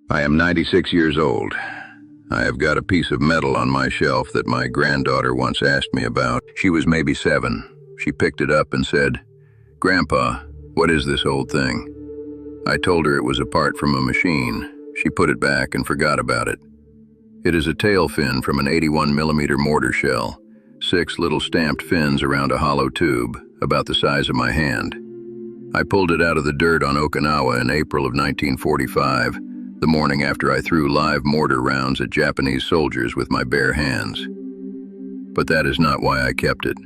I am 96 years old. I have got a piece of metal on my shelf that my granddaughter once asked me about. She was maybe 7. She picked it up and said, "Grandpa, what is this old thing?" I told her it was a part from a machine. She put it back and forgot about it. It is a tail fin from an 81mm mortar shell, 6 little stamped fins around a hollow tube, about the size of my hand. I pulled it out of the dirt on Okinawa in April of 1945, the morning after I threw live mortar rounds at Japanese soldiers with my bare hands. But that is not why I kept it.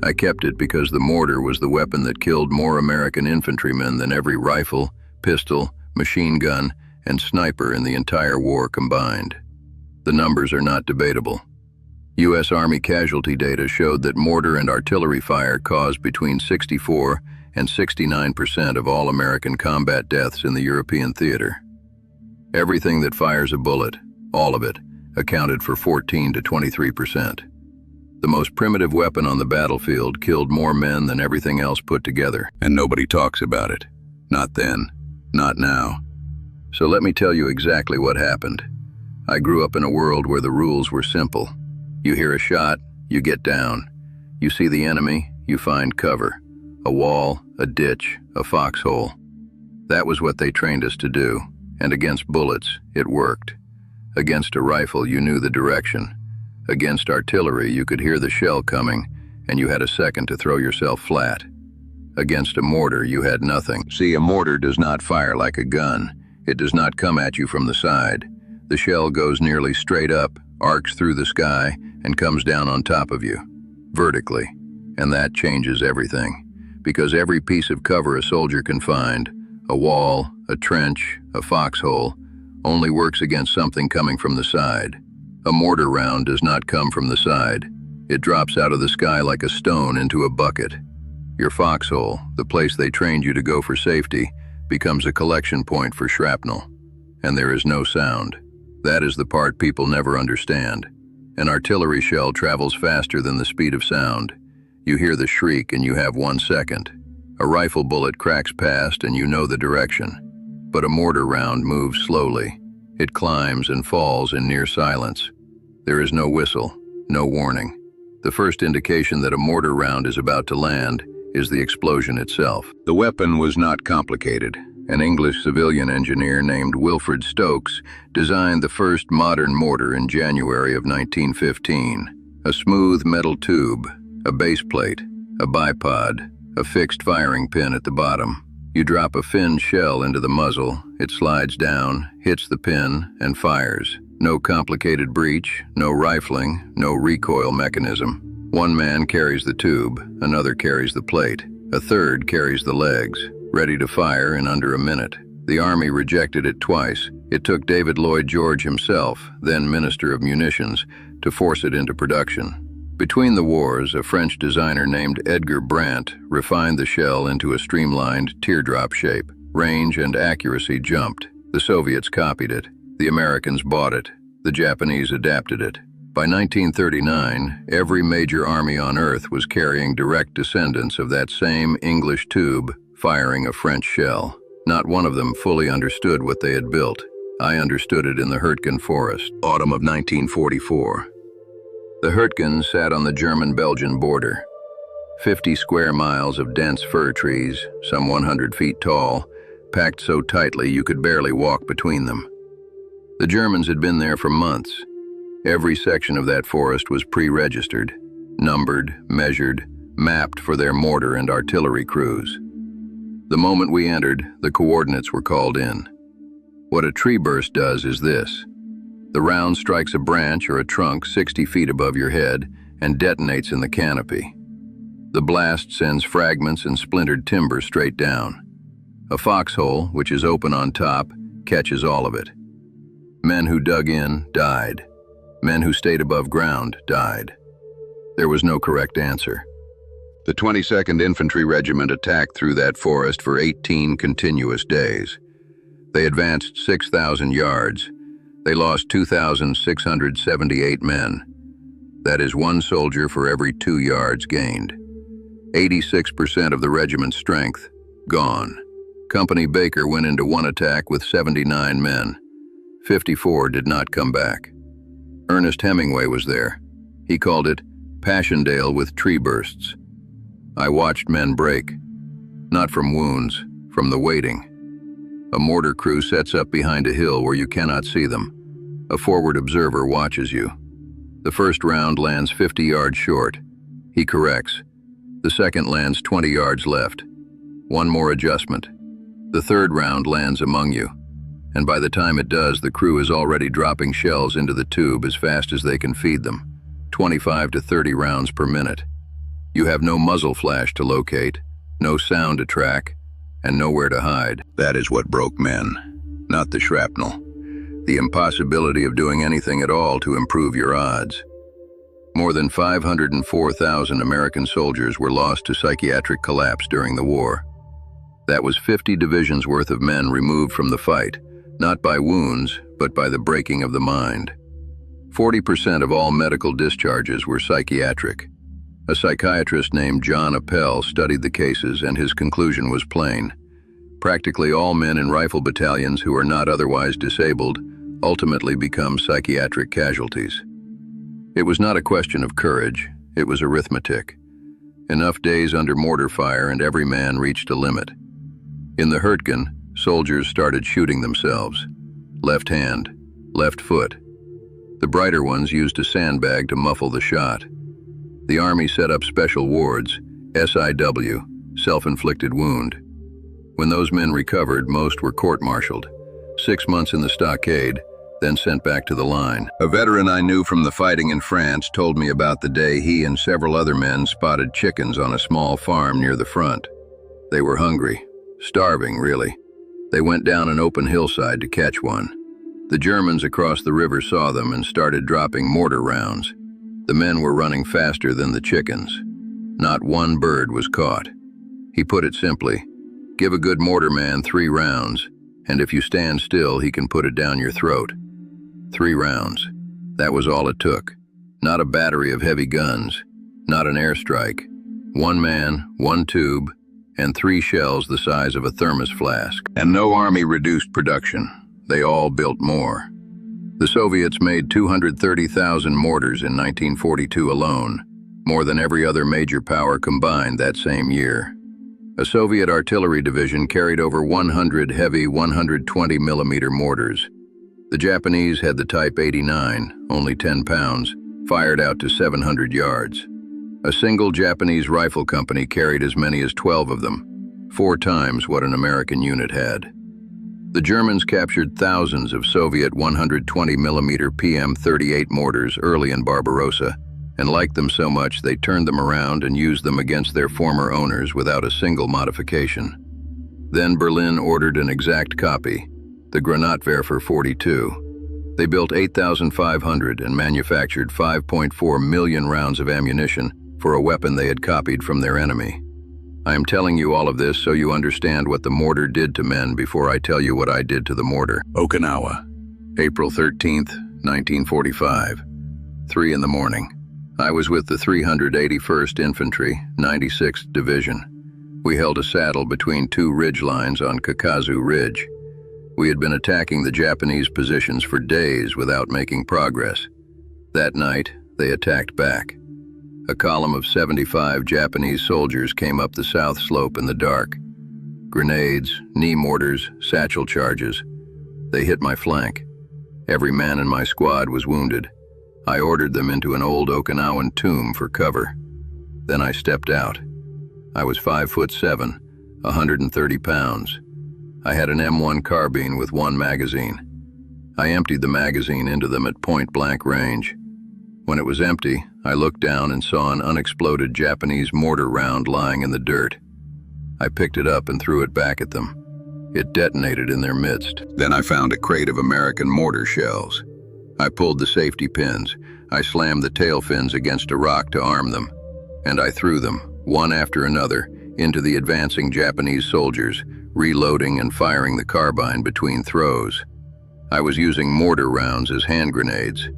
I kept it because the mortar was the weapon that killed more American infantrymen than every rifle, pistol, machine gun, and sniper in the entire war combined. The numbers are not debatable. U.S. Army casualty data showed that mortar and artillery fire caused between 64 and 69% of all American combat deaths in the European theater. Everything that fires a bullet, all of it, accounted for 14 to 23%. The most primitive weapon on the battlefield killed more men than everything else put together, and nobody talks about it. Not then, not now. So let me tell you exactly what happened. I grew up in a world where the rules were simple. You hear a shot, you get down. You see the enemy, you find cover. A wall, a ditch, a foxhole. That was what they trained us to do. And against bullets, it worked. Against a rifle, you knew the direction. Against artillery, you could hear the shell coming, and you had a second to throw yourself flat. Against a mortar, you had nothing. See, a mortar does not fire like a gun. It does not come at you from the side. The shell goes nearly straight up, arcs through the sky, and comes down on top of you, vertically. And that changes everything. Because every piece of cover a soldier can find, a wall, a trench, a foxhole, only works against something coming from the side. A mortar round does not come from the side. It drops out of the sky like a stone into a bucket. Your foxhole, the place they trained you to go for safety, becomes a collection point for shrapnel. And there is no sound. That is the part people never understand. An artillery shell travels faster than the speed of sound. You hear the shriek and you have 1 second. A rifle bullet cracks past and you know the direction. But a mortar round moves slowly. It climbs and falls in near silence. There is no whistle, no warning. The first indication that a mortar round is about to land is the explosion itself. The weapon was not complicated. An English civilian engineer named Wilfred Stokes designed the first modern mortar in January of 1915. A smooth metal tube, a base plate, a bipod, a fixed firing pin at the bottom. You drop a finned shell into the muzzle, it slides down, hits the pin, and fires. No complicated breech, no rifling, no recoil mechanism. One man carries the tube, another carries the plate, a third carries the legs, ready to fire in under a minute. The Army rejected it twice. It took David Lloyd George himself, then Minister of Munitions, to force it into production. Between the wars, a French designer named Edgar Brandt refined the shell into a streamlined teardrop shape. Range and accuracy jumped. The Soviets copied it. The Americans bought it. The Japanese adapted it. By 1939, every major army on Earth was carrying direct descendants of that same English tube, firing a French shell. Not one of them fully understood what they had built. I understood it in the Hurtgen forest, autumn of 1944. The Hurtgen sat on the German-Belgian border. 50 square miles of dense fir trees, some 100 feet tall, packed so tightly you could barely walk between them. The Germans had been there for months. Every section of that forest was pre-registered, numbered, measured, mapped for their mortar and artillery crews. The moment we entered, the coordinates were called in. What a tree burst does is this. The round strikes a branch or a trunk 60 feet above your head and detonates in the canopy. The blast sends fragments and splintered timber straight down. A foxhole, which is open on top, catches all of it. Men who dug in died. Men who stayed above ground died. There was no correct answer. The 22nd Infantry Regiment attacked through that forest for 18 continuous days. They advanced 6,000 yards. They lost 2,678 men. That is 1 soldier for every 2 yards gained. 86% of the regiment's strength, gone. Company Baker went into one attack with 79 men. 54 did not come back. Ernest Hemingway was there. He called it Passchendaele with tree bursts. I watched men break, not from wounds, from the waiting. A mortar crew sets up behind a hill where you cannot see them. A forward observer watches you. The first round lands 50 yards short. He corrects. The second lands 20 yards left. One more adjustment. The third round lands among you. And by the time it does, the crew is already dropping shells into the tube as fast as they can feed them. 25 to 30 rounds per minute. You have no muzzle flash to locate, no sound to track, and nowhere to hide. That is what broke men, not the shrapnel. The impossibility of doing anything at all to improve your odds. More than 504,000 American soldiers were lost to psychiatric collapse during the war. That was 50 divisions worth of men removed from the fight, not by wounds, but by the breaking of the mind. 40% of all medical discharges were psychiatric. A psychiatrist named John Appel studied the cases, and his conclusion was plain. Practically all men in rifle battalions who are not otherwise disabled ultimately become psychiatric casualties. It was not a question of courage, it was arithmetic. Enough days under mortar fire and every man reached a limit. In the Hurtgen, soldiers started shooting themselves. Left hand, left foot. The brighter ones used a sandbag to muffle the shot. The Army set up special wards, SIW, self-inflicted wound. When those men recovered, most were court-martialed. 6 months in the stockade, then sent back to the line. A veteran I knew from the fighting in France told me about the day he and several other men spotted chickens on a small farm near the front. They were hungry, starving really. They went down an open hillside to catch one. The Germans across the river saw them and started dropping mortar rounds. The men were running faster than the chickens. Not one bird was caught. He put it simply, give a good mortar man 3 rounds, and if you stand still, he can put it down your throat. 3 rounds. That was all it took. Not a battery of heavy guns, not an airstrike. 1 man, 1 tube, and 3 shells the size of a thermos flask. And no army reduced production. They all built more. The Soviets made 230,000 mortars in 1942 alone, more than every other major power combined that same year. A Soviet artillery division carried over 100 heavy 120mm mortars. The Japanese had the Type 89, only 10 pounds, fired out to 700 yards. A single Japanese rifle company carried as many as 12 of them, 4 times what an American unit had. The Germans captured thousands of Soviet 120mm PM-38 mortars early in Barbarossa, and liked them so much they turned them around and used them against their former owners without a single modification. Then Berlin ordered an exact copy, the Granatwerfer 42. They built 8,500 and manufactured 5.4 million rounds of ammunition for a weapon they had copied from their enemy. I am telling you all of this so you understand what the mortar did to men before I tell you what I did to the mortar. Okinawa, April 13th, 1945, 3 in the morning. I was with the 381st Infantry, 96th Division. We held a saddle between 2 ridge lines on Kakazu Ridge. We had been attacking the Japanese positions for days without making progress. That night, they attacked back. A column of 75 Japanese soldiers came up the south slope in the dark. Grenades, knee mortars, satchel charges. They hit my flank. Every man in my squad was wounded. I ordered them into an old Okinawan tomb for cover. Then I stepped out. I was 5'7", 130 pounds. I had an M1 carbine with 1 magazine. I emptied the magazine into them at point-blank range. When it was empty, I looked down and saw an unexploded Japanese mortar round lying in the dirt. I picked it up and threw it back at them. It detonated in their midst. Then I found a crate of American mortar shells. I pulled the safety pins. I slammed the tail fins against a rock to arm them. And I threw them, one after another, into the advancing Japanese soldiers, reloading and firing the carbine between throws. I was using mortar rounds as hand grenades.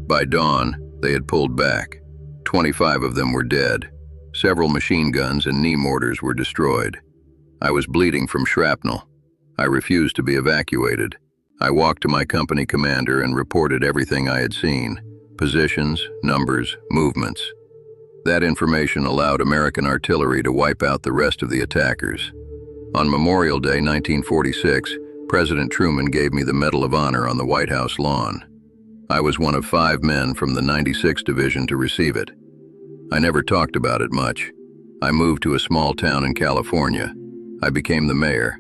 By dawn, they had pulled back. 25 of them were dead. Several machine guns and knee mortars were destroyed. I was bleeding from shrapnel. I refused to be evacuated. I walked to my company commander and reported everything I had seen: positions, numbers, movements. That information allowed American artillery to wipe out the rest of the attackers. On Memorial Day 1946, President Truman gave me the Medal of Honor on the White House lawn. I was one of 5 men from the 96th Division to receive it. I never talked about it much. I moved to a small town in California. I became the mayor.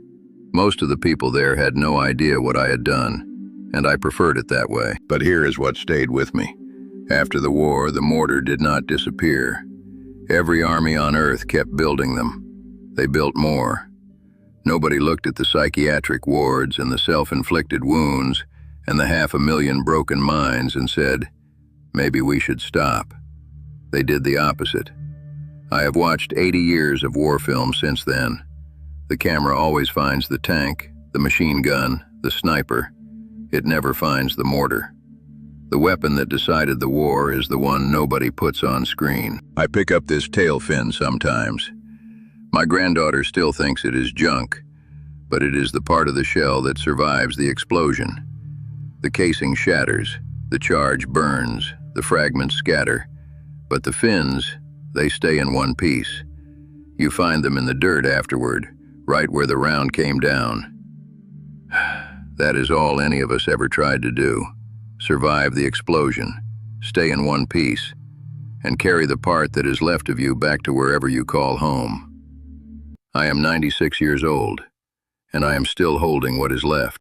Most of the people there had no idea what I had done, and I preferred it that way. But here is what stayed with me. After the war, the mortar did not disappear. Every army on Earth kept building them. They built more. Nobody looked at the psychiatric wards and the self-inflicted wounds and the 500,000 broken minds and said, maybe we should stop. They did the opposite. I have watched 80 years of war films since then. The camera always finds the tank, the machine gun, the sniper. It never finds the mortar. The weapon that decided the war is the one nobody puts on screen. I pick up this tail fin sometimes. My granddaughter still thinks it is junk, but it is the part of the shell that survives the explosion. The casing shatters, the charge burns, the fragments scatter, but the fins, they stay in one piece. You find them in the dirt afterward, right where the round came down. That is all any of us ever tried to do. Survive the explosion, stay in one piece, and carry the part that is left of you back to wherever you call home. I am 96 years old, and I am still holding what is left.